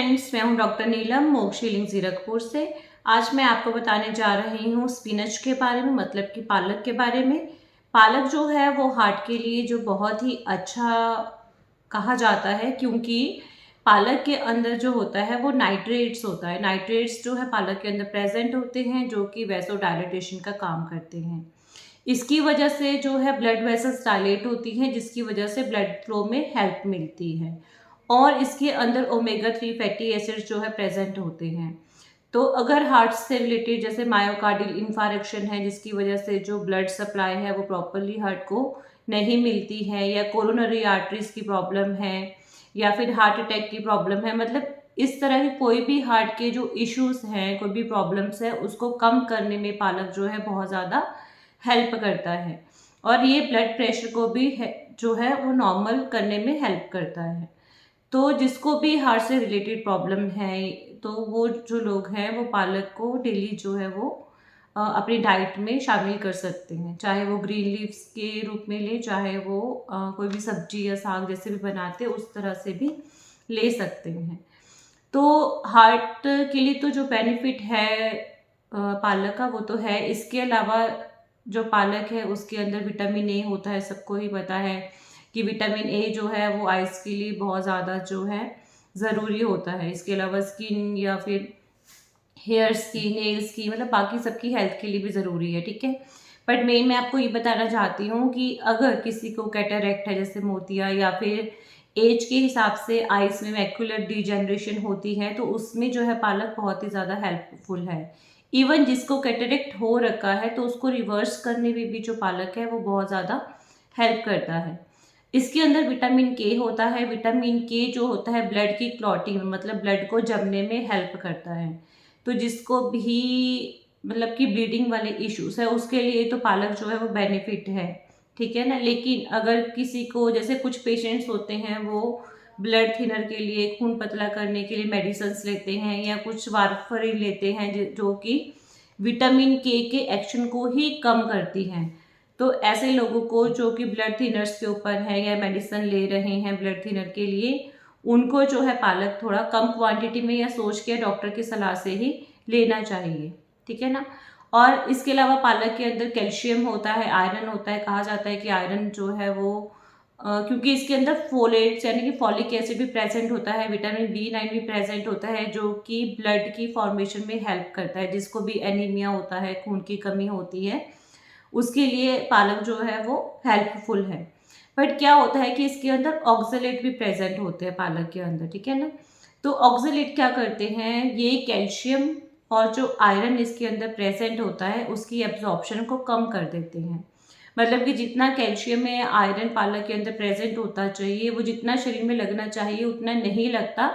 Friends, मैं हूं doctor नीलम मोक्ष हीलिंग जीरकपुर से। आज मैं आपको बताने जा रही हूं स्पिनच के बारे में, मतलब कि पालक के बारे में। पालक जो है वो हार्ट के लिए जो बहुत ही अच्छा कहा जाता है, क्योंकि पालक के अंदर जो होता है वो नाइट्रेट्स होता है। नाइट्रेट्स जो है पालक के अंदर प्रेजेंट होते हैं, जो कि वैसोडायलेटेशन का काम करते हैं। इसकी वजह से जो है ब्लड वेसल्स डायलेट होती हैं, जिसकी वजह से ब्लड फ्लो में हेल्प मिलती है। और इसके अंदर ओमेगा 3 फैटी एसिड्स जो है प्रेजेंट होते हैं। तो अगर हार्ट से रिलेटेड जैसे मायोकार्डियल इन्फारेक्शन है, जिसकी वजह से जो ब्लड सप्लाई है वो प्रॉपरली हार्ट को नहीं मिलती है, या कोरोनरी आर्टरीज की प्रॉब्लम है, या फिर हार्ट अटैक की प्रॉब्लम है, मतलब इस तरह के कोई भी हार्ट के जो इश्यूज हैं, कोई भी प्रॉब्लम्स है, उसको कम करने में पालक जो है बहुत ज़्यादा हेल्प करता है। और ये ब्लड प्रेशर को भी जो है वो नॉर्मल करने में हेल्प करता है। तो जिसको भी हार्ट से रिलेटेड प्रॉब्लम है, तो वो जो लोग हैं वो पालक को डेली जो है वो अपनी डाइट में शामिल कर सकते हैं। चाहे वो ग्रीन लीव्स के रूप में ले, चाहे वो कोई भी सब्जी या साग जैसे भी बनाते हैं उस तरह से भी ले सकते हैं। तो हार्ट के लिए तो जो बेनिफिट है पालक का, वो तो है। इसके अलावा जो पालक है उसके अंदर विटामिन ए होता है, सबको ही पता है कि विटामिन ए जो है वो आइज के लिए बहुत ज़्यादा जो है ज़रूरी होता है। इसके अलावा स्किन या फिर हेयर्स की, नेल्स की, मतलब बाकी सबकी हेल्थ के लिए भी ज़रूरी है, ठीक है। बट मैं आपको ये बताना चाहती हूँ कि अगर किसी को कैटरेक्ट है, जैसे मोतिया, या फिर एज के हिसाब से आइज में मैक्युलर डिजेनरेशन होती है, तो उसमें जो है पालक बहुत ही ज़्यादा हेल्पफुल है। इवन जिसको कैटरेक्ट हो रखा है तो उसको रिवर्स करने में भी जो पालक है वो बहुत ज़्यादा हेल्प करता है। इसके अंदर विटामिन के होता है। विटामिन के जो होता है ब्लड की क्लॉटिंग, मतलब ब्लड को जमने में हेल्प करता है। तो जिसको भी मतलब कि ब्लीडिंग वाले इश्यूज है, उसके लिए तो पालक जो है वो बेनिफिट है, ठीक है ना। लेकिन अगर किसी को, जैसे कुछ पेशेंट्स होते हैं वो ब्लड थिनर के लिए, खून पतला करने के लिए मेडिसिन लेते हैं, या कुछ वारफरिन लेते हैं जो कि विटामिन के एक्शन को ही कम करती हैं। तो ऐसे लोगों को जो कि ब्लड थिनर्स के ऊपर है या मेडिसिन ले रहे हैं ब्लड थिनर के लिए, उनको जो है पालक थोड़ा कम क्वांटिटी में या सोच के डॉक्टर की सलाह से ही लेना चाहिए, ठीक है ना। और इसके अलावा पालक के अंदर कैल्शियम होता है, आयरन होता है। कहा जाता है कि आयरन जो है वो क्योंकि इसके अंदर फोलेट्स यानी कि फॉलिक एसिड भी प्रेजेंट होता है, विटामिन B9 भी प्रेजेंट होता है, जो कि ब्लड की फॉर्मेशन में हेल्प करता है। जिसको भी एनीमिया होता है, खून की कमी होती है, उसके लिए पालक जो है वो हेल्पफुल है। बट क्या होता है कि इसके अंदर ऑक्सलेट भी प्रेजेंट होते हैं पालक के अंदर, ठीक है ना। तो ऑक्सलेट क्या करते हैं, ये कैल्शियम और जो आयरन इसके अंदर प्रेजेंट होता है उसकी एब्जॉर्प्शन को कम कर देते हैं। मतलब कि जितना कैल्शियम या आयरन पालक के अंदर प्रेजेंट होता चाहिए, वो जितना शरीर में लगना चाहिए उतना नहीं लगता,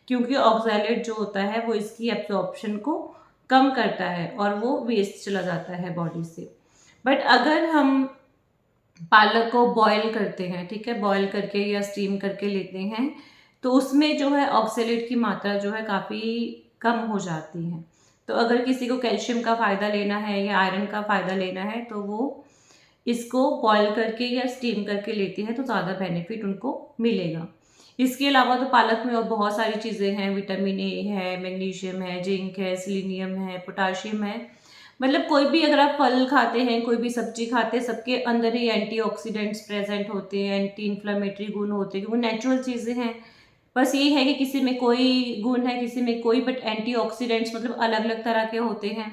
क्योंकि ऑक्सलेट जो होता है वो इसकी एब्जॉर्प्शन को कम करता है और वो वेस्ट चला जाता है बॉडी से। बट अगर हम पालक को बॉईल करते हैं, ठीक है, बॉईल करके या स्टीम करके लेते हैं, तो उसमें जो है ऑक्सलेट की मात्रा जो है काफ़ी कम हो जाती है। तो अगर किसी को कैल्शियम का फ़ायदा लेना है या आयरन का फ़ायदा लेना है, तो वो इसको बॉईल करके या स्टीम करके लेते हैं तो ज़्यादा बेनिफिट उनको मिलेगा। इसके अलावा तो पालक में और बहुत सारी चीज़ें हैं, विटामिन ए है, मैग्नीशियम है, जिंक है, सेलेनियम है, पोटाशियम है। मतलब कोई भी अगर आप फल खाते हैं, कोई भी सब्जी खाते हैं, सबके अंदर ही एंटीऑक्सीडेंट्स प्रेजेंट होते हैं, एंटी इन्फ्लेमेटरी गुण होते हैं, क्योंकि नेचुरल चीज़ें हैं। बस ये है कि किसी में कोई गुण है, किसी में कोई, बट एंटीऑक्सीडेंट्स मतलब अलग अलग तरह के होते हैं।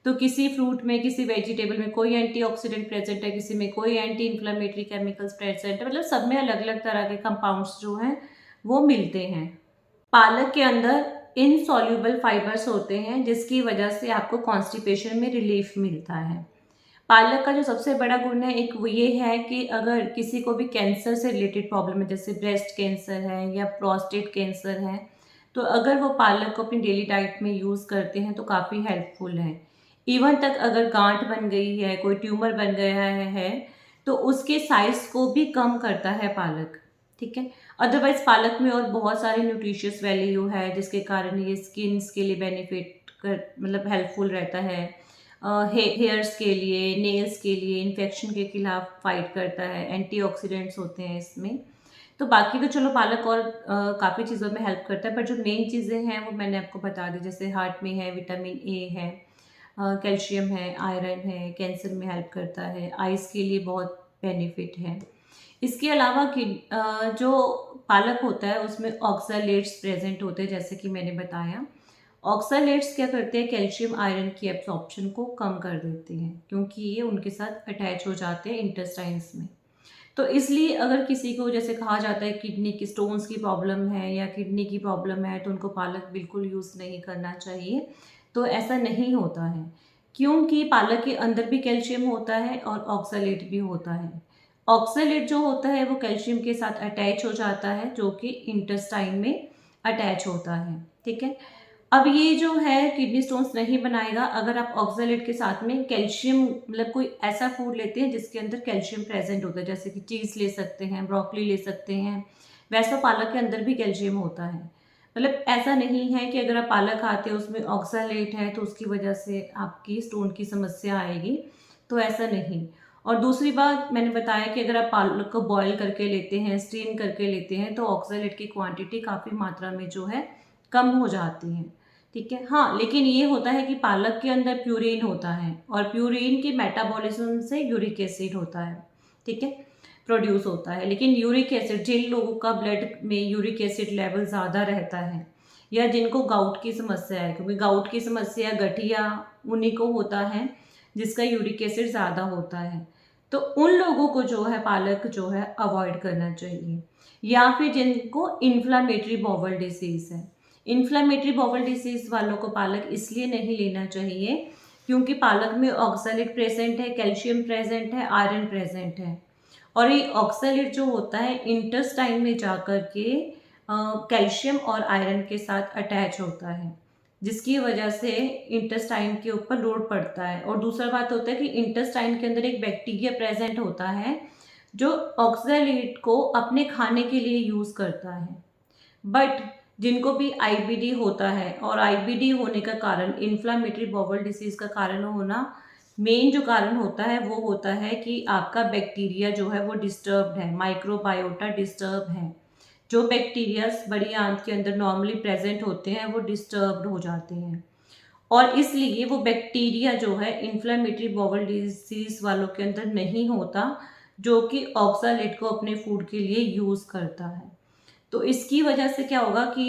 तो किसी फ्रूट में, किसी वेजिटेबल में कोई एंटीऑक्सीडेंट प्रेजेंट है, किसी में कोई एंटी इन्फ्लेमेटरी केमिकल्स प्रेजेंट है, मतलब सब में अलग अलग तरह के कंपाउंड्स जो हैं वो मिलते हैं। पालक के अंदर इनसॉल्युबल फाइबर्स होते हैं, जिसकी वजह से आपको कॉन्स्टिपेशन में रिलीफ मिलता है। पालक का जो सबसे बड़ा गुण है एक वो ये है कि अगर किसी को भी कैंसर से रिलेटेड प्रॉब्लम है, जैसे ब्रेस्ट कैंसर है या प्रोस्टेट कैंसर है, तो अगर वो पालक को अपनी डेली डाइट में यूज़ करते हैं तो काफ़ी हेल्पफुल है। इवन तक अगर गांठ बन गई है, कोई ट्यूमर बन गया है, तो उसके साइज को भी कम करता है पालक, ठीक है। अदरवाइज पालक में और बहुत सारी न्यूट्रिशियस वैल्यू है, जिसके कारण ये स्किन्स के लिए बेनिफिट कर मतलब हेल्पफुल रहता है। हेयर्स के लिए, नेल्स के लिए, इन्फेक्शन के खिलाफ फाइट करता है, एंटीऑक्सीडेंट्स होते हैं इसमें। तो बाकी तो चलो पालक और काफ़ी चीज़ों में हेल्प करता है, पर जो मेन चीज़ें हैं वो मैंने आपको बता दी। जैसे हार्ट में है, विटामिन ए है, कैल्शियम है, आयरन है, कैंसर में हेल्प करता है, आइज़ के लिए बहुत बेनिफिट है। इसके अलावा कि जो पालक होता है उसमें ऑक्सैलेट्स प्रेजेंट होते हैं, जैसे कि मैंने बताया। ऑक्सैलेट्स क्या करते हैं, कैल्शियम आयरन की एब्जॉर्प्शन को कम कर देते हैं, क्योंकि ये उनके साथ अटैच हो जाते हैं इंटेस्टाइन्स में। तो इसलिए अगर किसी को जैसे कहा जाता है किडनी की स्टोन्स की प्रॉब्लम है या किडनी की प्रॉब्लम है, तो उनको पालक बिल्कुल यूज़ नहीं करना चाहिए। तो ऐसा नहीं होता है, क्योंकि पालक के अंदर भी कैल्शियम होता है और ऑक्सैलेट भी होता है। ऑक्सैलेट जो होता है वो कैल्शियम के साथ अटैच हो जाता है, जो कि इंटेस्टाइन में अटैच होता है। ठीक है। अब ये जो है किडनी स्टोन्स नहीं बनाएगा अगर आप ऑक्सैलेट के साथ में कैल्शियम, मतलब कोई ऐसा फूड लेते हैं जिसके अंदर कैल्शियम प्रेजेंट होता है, जैसे कि चीज़ ले सकते हैं, ब्रोकली ले सकते हैं। वैसा पालक के अंदर भी कैल्शियम होता है। मतलब ऐसा नहीं है कि अगर आप पालक खाते हो उसमें ऑक्सैलेट है तो उसकी वजह से आपकी स्टोन की समस्या आएगी, तो ऐसा नहीं। और दूसरी बात मैंने बताया कि अगर आप पालक को बॉयल करके लेते हैं, स्टीम करके लेते हैं, तो ऑक्सैलेट की क्वांटिटी काफ़ी मात्रा में जो है कम हो जाती है। ठीक है। हाँ, लेकिन ये होता है कि पालक के अंदर प्यूरिन होता है और प्यूरिन के मेटाबॉलिज्म से यूरिक एसिड होता है। ठीक है, प्रोड्यूस होता है। लेकिन यूरिक एसिड, जिन लोगों का ब्लड में यूरिक एसिड लेवल ज़्यादा रहता है या जिनको गाउट की समस्या है, क्योंकि गाउट की समस्या गठिया उन्हीं को होता है जिसका यूरिक एसिड ज़्यादा होता है, तो उन लोगों को जो है पालक जो है अवॉइड करना चाहिए। या फिर जिनको इन्फ्लामेटरी बॉवल डिसीज़ है, इन्फ्लामेटरी बॉवल डिसीज़ वालों को पालक इसलिए नहीं लेना चाहिए क्योंकि पालक में ऑक्सैलेट प्रेजेंट है, कैल्शियम प्रेजेंट है, आयरन प्रेजेंट है। और ये ऑक्सैलेट जो होता है इंटेस्टाइन में जाकर के कैल्शियम और आयरन के साथ अटैच होता है, जिसकी वजह से इंटेस्टाइन के ऊपर लोड पड़ता है। और दूसरा बात होता है कि इंटेस्टाइन के अंदर एक बैक्टीरिया प्रेजेंट होता है जो ऑक्सैलेट को अपने खाने के लिए यूज़ करता है। बट जिनको भी आईबीडी होता है, और आईबीडी होने का कारण, इन्फ्लामेटरी बाउल डिसीज का कारण होना, मेन जो कारण होता है वो होता है कि आपका बैक्टीरिया जो है वो डिस्टर्ब्ड है, माइक्रोबायोटा डिस्टर्ब है। जो बैक्टीरियाज बड़ी आंत के अंदर नॉर्मली प्रेजेंट होते हैं वो डिस्टर्ब्ड हो जाते हैं, और इसलिए वो बैक्टीरिया जो है इन्फ्लेमेटरी बाउल डिजीज वालों के अंदर नहीं होता, जो कि ऑक्सैलेट को अपने फूड के लिए यूज़ करता है। तो इसकी वजह से क्या होगा कि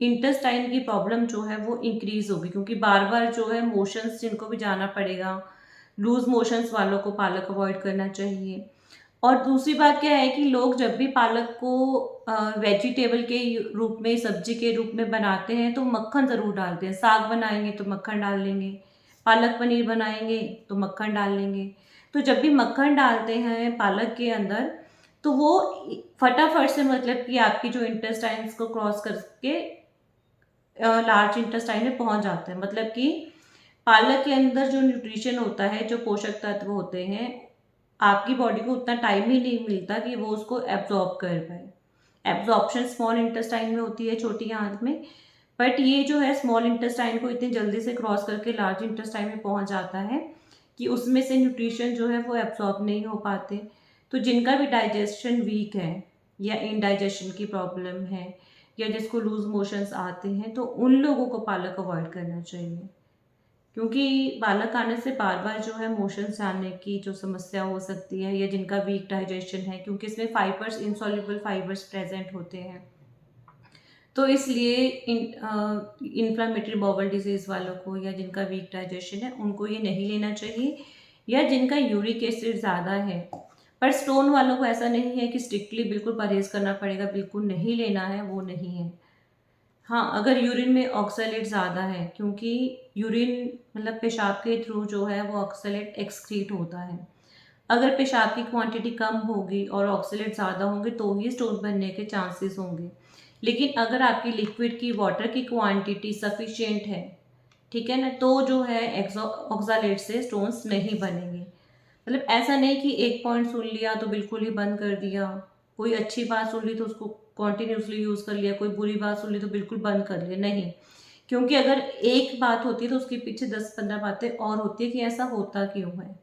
इंटेस्टाइन की प्रॉब्लम जो है वो इंक्रीज होगी, क्योंकि बार बार जो है मोशंस जिनको भी जाना पड़ेगा, लूज मोशंस वालों को पालक अवॉइड करना चाहिए। और दूसरी बात क्या है कि लोग जब भी पालक को वेजिटेबल के रूप में, सब्जी के रूप में बनाते हैं तो मक्खन ज़रूर डालते हैं। साग बनाएंगे तो मक्खन डाल लेंगे, पालक पनीर बनाएंगे तो मक्खन डाल लेंगे। तो जब भी मक्खन डालते हैं पालक के अंदर, तो वो फटाफट से, मतलब कि आपकी जो इंटेस्टाइन्स को क्रॉस करके लार्ज इंटेस्टाइन में पहुंच जाता है। मतलब कि पालक के अंदर जो न्यूट्रिशन होता है, जो पोषक तत्व होते हैं, आपकी बॉडी को उतना टाइम ही नहीं मिलता कि वो उसको एब्जॉर्ब कर पाए। एब्जॉर्प्शन स्मॉल इंटेस्टाइन में होती है, छोटी आंत में, बट ये जो है स्मॉल इंटेस्टाइन को इतनी जल्दी से क्रॉस करके लार्ज इंटेस्टाइन में पहुंच जाता है कि उसमें से न्यूट्रिशन जो है वो एब्जॉर्ब नहीं हो पाते। तो जिनका भी डाइजेशन वीक है या इनडाइजेशन की प्रॉब्लम है या जिसको लूज मोशंस आते हैं, तो उन लोगों को पालक अवॉइड करना चाहिए, क्योंकि पालक खाने से बार बार जो है मोशंस आने की जो समस्या हो सकती है, या जिनका वीक डाइजेशन है, क्योंकि इसमें फाइबर्स, इंसॉल्युबल फाइबर्स प्रेजेंट होते हैं। तो इसलिए इन्फ्लामेटरी बाउल डिजीज़ वालों को या जिनका वीक डाइजेशन है उनको ये नहीं लेना चाहिए, या जिनका यूरिक एसिड ज़्यादा है। पर स्टोन वालों को ऐसा नहीं है कि स्ट्रिक्टली बिल्कुल परहेज़ करना पड़ेगा, बिल्कुल नहीं लेना है, वो नहीं है। हाँ, अगर यूरिन में ऑक्सैलेट ज़्यादा है, क्योंकि यूरिन मतलब पेशाब के थ्रू जो है वो ऑक्सैलेट एक्सक्रीट होता है। अगर पेशाब की क्वांटिटी कम होगी और ऑक्सैलेट ज़्यादा होंगे तो ही स्टोन बनने के चांसेस होंगे। लेकिन अगर आपकी लिक्विड की, वाटर की क्वांटिटी सफिशिएंट है, ठीक है ना, तो जो है ऑक्सैलेट से स्टोन्स नहीं बनेंगे। मतलब ऐसा नहीं कि एक पॉइंट सुन लिया तो बिल्कुल ही बंद कर दिया, कोई अच्छी बात सुन ली तो उसको कॉन्टिन्यूसली यूज़ कर लिया, कोई बुरी बात सुन ली तो बिल्कुल बंद कर लिया, नहीं। क्योंकि अगर एक बात होती है तो उसके पीछे 10-15 बातें और होती है कि ऐसा होता क्यों है।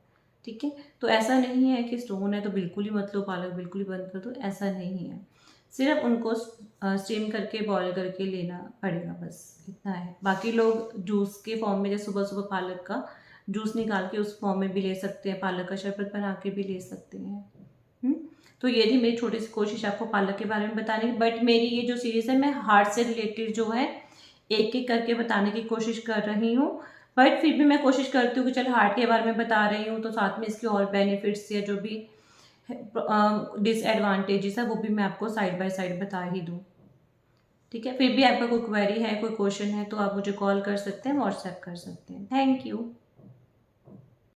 ठीक है, तो ऐसा नहीं है कि स्टोन है तो बिल्कुल ही मत लो पालक, बिल्कुल ही बंद कर दो, ऐसा नहीं है। सिर्फ उनको स्टीम करके बॉईल करके लेना पड़ेगा, बस इतना है। बाकी लोग जूस के फॉर्म में, जैसे सुबह सुबह पालक का जूस निकाल के उस फॉर्म में भी ले सकते हैं, पालक का शरबत बना के भी ले सकते हैं। हुँ? तो ये थी मेरी छोटी सी कोशिश आपको पालक के बारे में बताने की। बट मेरी ये जो सीरीज़ है, मैं हार्ट से रिलेटेड जो है एक-एक करके बताने की कोशिश कर रही हूँ। बट फिर भी मैं कोशिश करती हूँ कि चल हार्ट के बारे में बता रही हूँ तो साथ में इसके और बेनिफिट्स या जो भी डिसएडवांटेजेस है वो भी मैं आपको साइड बाय साइड बता ही दूँ। ठीक है? फिर भी आपका कोई क्वेरी है, कोई क्वेश्चन है तो आप मुझे कॉल कर सकते हैं, व्हाट्सएप कर सकते हैं। Thank you.